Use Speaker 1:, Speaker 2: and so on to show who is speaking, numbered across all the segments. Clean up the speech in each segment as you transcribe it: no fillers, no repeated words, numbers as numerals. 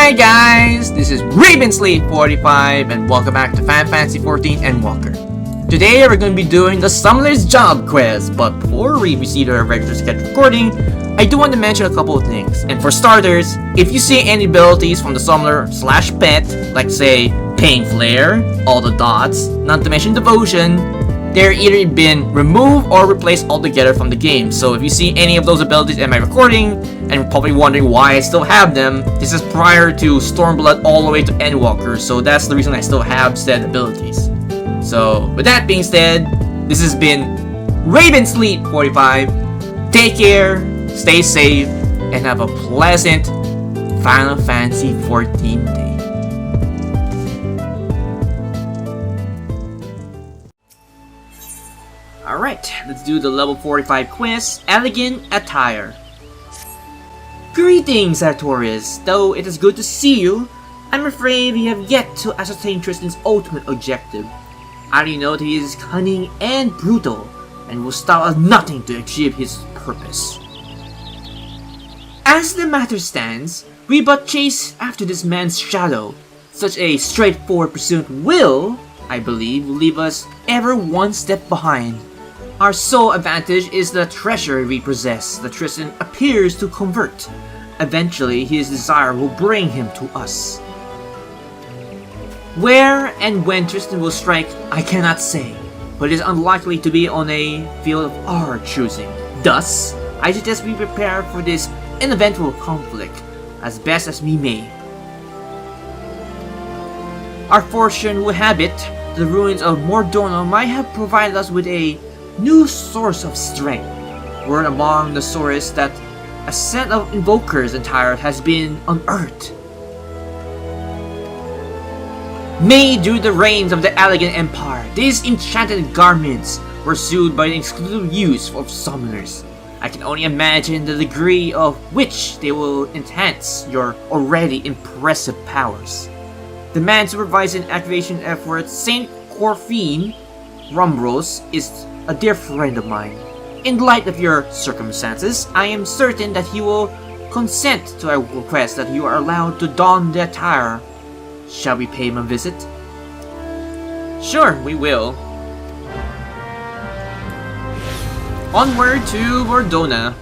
Speaker 1: Hi guys, this is Ravensleep45 and welcome back to Final Fantasy XIV Endwalker. Today we're going to be doing the Summoner's Job quest, but before we proceed to our regular scheduled recording, I do want to mention a couple of things. And for starters, if you see any abilities from the Summoner/Pet, like say Pain Flare, all the dots, not to mention Devotion, they're either been removed or replaced altogether from the game. So if you see any of those abilities in my recording, and you're probably wondering why I still have them, this is prior to Stormblood all the way to Endwalker, so that's the reason I still have said abilities. So with that being said, this has been Ravensleep45. Take care, stay safe, and have a pleasant Final Fantasy XIV day. Alright, let's do the level 45 quest, Allagan Attire. Greetings, Artorias. Though it is good to see you, I'm afraid we have yet to ascertain Tristan's ultimate objective. I only know that he is cunning and brutal, and will stop at nothing to achieve his purpose. As the matter stands, we but chase after this man's shadow. Such a straightforward pursuit will, I believe, leave us ever one step behind. Our sole advantage is the treasure we possess that Tristan appears to convert. Eventually, his desire will bring him to us. Where and when Tristan will strike, I cannot say, but it is unlikely to be on a field of our choosing. Thus, I suggest we prepare for this uneventful conflict as best as we may. Our fortune will have it, the ruins of Mordona might have provided us with a new source of strength. Word among the Saurus that a set of invokers entire has been unearthed. Made during the reigns of the Allagan Empire, these enchanted garments were sued by the exclusive use of summoners. I can only imagine the degree of which they will enhance your already impressive powers. The man supervising activation efforts, Saint Corfine Rumbros, is a dear friend of mine. In light of your circumstances, I am certain that he will consent to a request that you are allowed to don the attire. Shall we pay him a visit? Sure, we will. Onward to Mordona.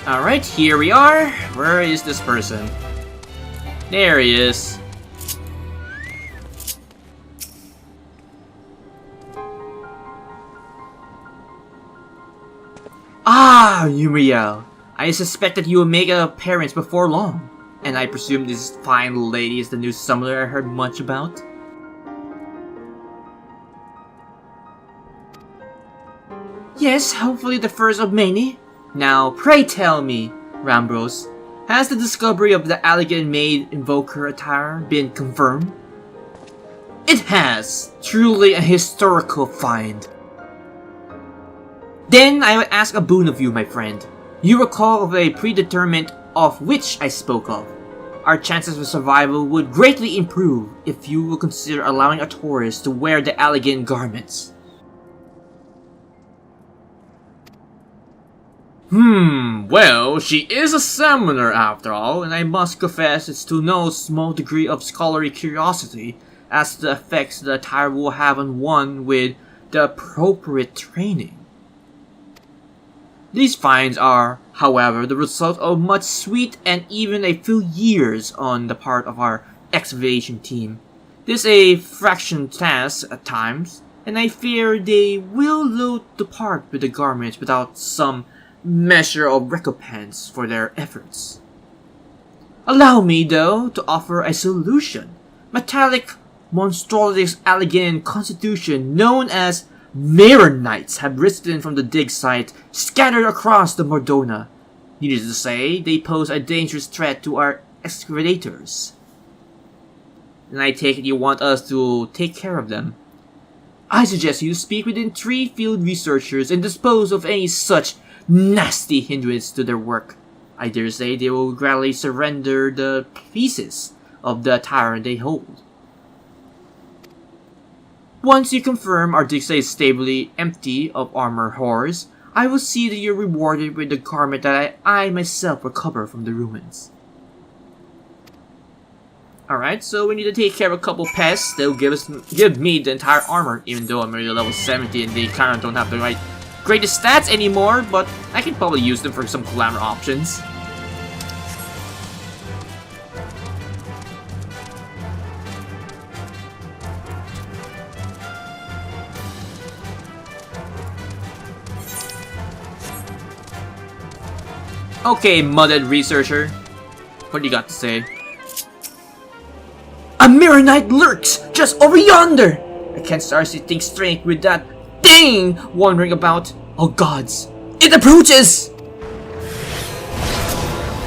Speaker 1: Alright, here we are. Where is this person? There he is. Ah, Eorzea. I suspected you would make an appearance before long. And I presume this fine lady is the new summoner I heard much about? Yes, hopefully the first of many. Now, pray tell me, Rambros, has the discovery of the Allagan-made invoker attire been confirmed? It has! Truly a historical find. Then I would ask a boon of you, my friend. You recall of a predetermined of which I spoke of. Our chances of survival would greatly improve if you will consider allowing a tourist to wear the Allagan garments. Well, she is a summoner after all, and I must confess it's to no small degree of scholarly curiosity as to the effects the attire will have on one with the appropriate training. These finds are, however, the result of much sweat and even a few years on the part of our excavation team. This is a fraction task at times, and I fear they will depart with the garments without some measure of recompense for their efforts. Allow me, though, to offer a solution. Metallic monstrosities Allagan constitution known as Mirrorknights have risen from the dig site scattered across the Mordona. Needless to say, they pose a dangerous threat to our excavators. And I take it you want us to take care of them. I suggest you speak within 3 field researchers and dispose of any such nasty hindrance to their work. I dare say they will gladly surrender the pieces of the attire they hold. Once you confirm Ardixia is stably empty of armor horrors, I will see that you're rewarded with the garment that I myself recover from the ruins. Alright, so we need to take care of a couple pests. They'll give me the entire armor, even though I'm already level 70 and they kinda don't have the greatest stats anymore, but I can probably use them for some glamour options. Okay, mudded researcher. What do you got to say? A Mirrorknight lurks just over yonder! I can't start to think straight with that thing wandering about. Oh gods, it approaches!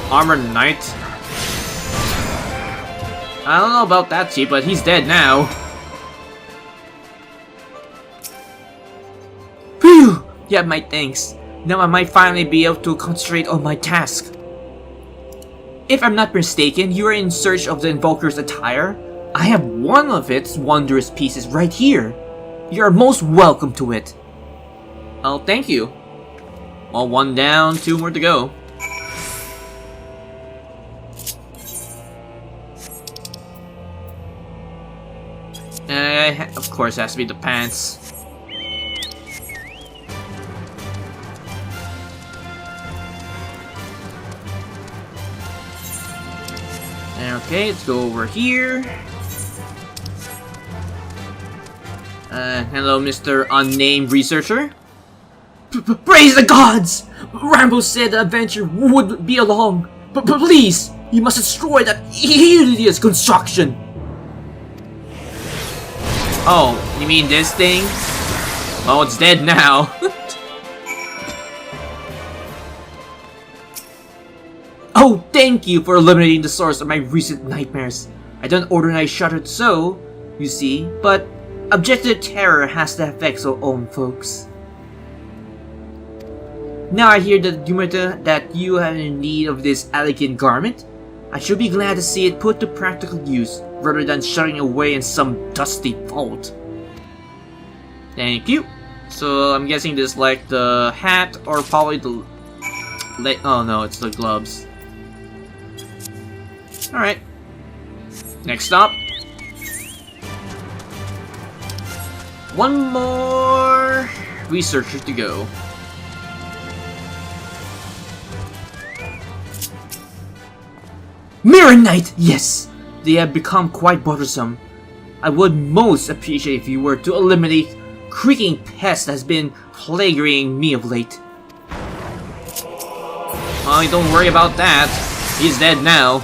Speaker 1: Armor Knight? I don't know about that cheap, but he's dead now. Phew! Yeah, my thanks. Now I might finally be able to concentrate on my task. If I'm not mistaken, you are in search of the Invoker's attire? I have one of its wondrous pieces right here. You are most welcome to it. Oh, thank you. Well, one down, two more to go. Of course, it has to be the pants. Okay, let's go over here. Hello, Mr. Unnamed Researcher. Praise the gods! Rambo said the adventure would be along. But please, you must destroy that hideous construction. Oh, you mean this thing? Oh, it's dead now. Oh, thank you for eliminating the source of my recent nightmares. I don't ordinarily shudder so, you see, but objective terror has the effects of own folks. Now I hear that you are in need of this elegant garment. I should be glad to see it put to practical use, rather than shutting away in some dusty vault. Thank you. So I'm guessing this is like the hat, or probably the... Oh no, it's the gloves. Alright. Next stop. One more researcher to go. Mirrorknight! Yes! They have become quite bothersome. I would most appreciate if you were to eliminate creaking pest that has been plaguing me of late. Oh, don't worry about that. He's dead now.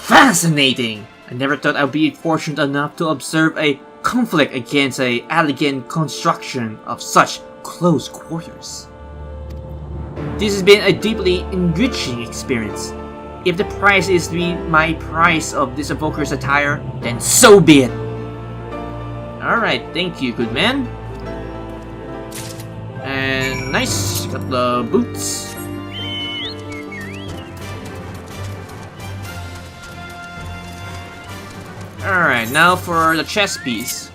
Speaker 1: Fascinating! I never thought I'd be fortunate enough to observe a conflict against a elegant construction of such close quarters. This has been a deeply enriching experience. If the price is to be my price of this Evoker's attire, then so be it! Alright, thank you, good man. And nice, got the boots. Alright, now for the chess piece.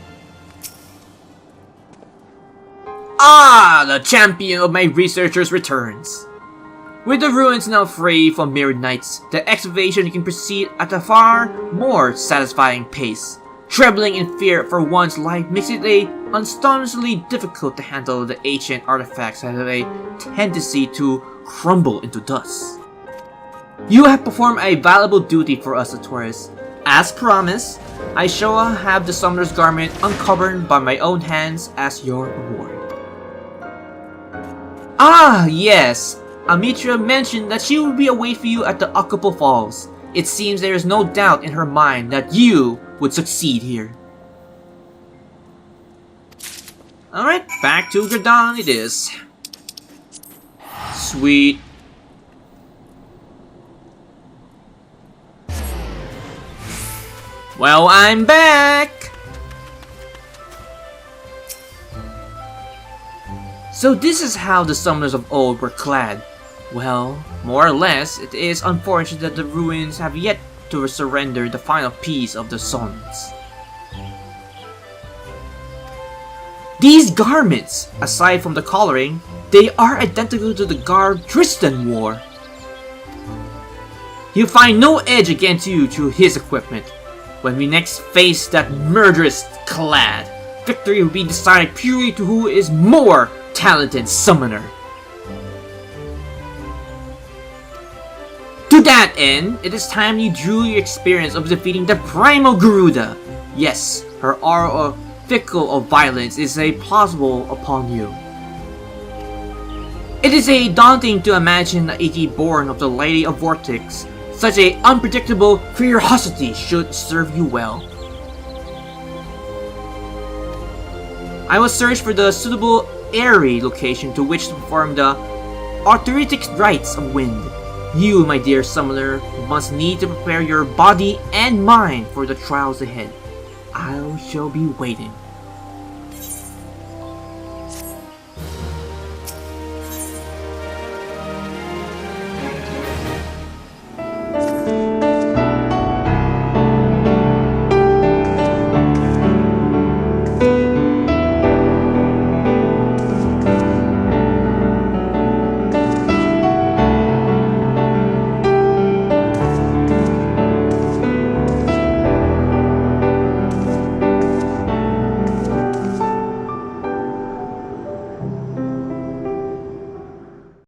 Speaker 1: Ah, the champion of my researchers returns. With the ruins now free from mirrored knights, the excavation can proceed at a far more satisfying pace. Trembling in fear for one's life makes it astonishingly difficult to handle the ancient artifacts that have a tendency to crumble into dust. You have performed a valuable duty for us, Taurus. As promised, I shall have the summoner's garment uncovered by my own hands as your reward. Ah, yes! Amitra mentioned that she will be away for you at the Occupal Falls. It seems there is no doubt in her mind that you would succeed here. Alright, back to Garuda it is. Sweet. Well, I'm back! So this is how the summoners of old were clad. Well, more or less, it is unfortunate that the ruins have yet to surrender the final piece of the sons. These garments, aside from the coloring, they are identical to the garb Tristan wore. He'll find no edge against you through his equipment. When we next face that murderous clad, victory will be decided purely to who is more talented summoner. To that end, it is time you drew your experience of defeating the primal Garuda. Yes, her aura fickle of violence is a plausible upon you. It is a daunting to imagine a Iki born of the Lady of Vortex. Such a unpredictable ferocity should serve you well. I will search for the suitable airy location to which to perform the arthritic rites of wind. You, my dear summoner, must need to prepare your body and mind for the trials ahead. I shall be waiting.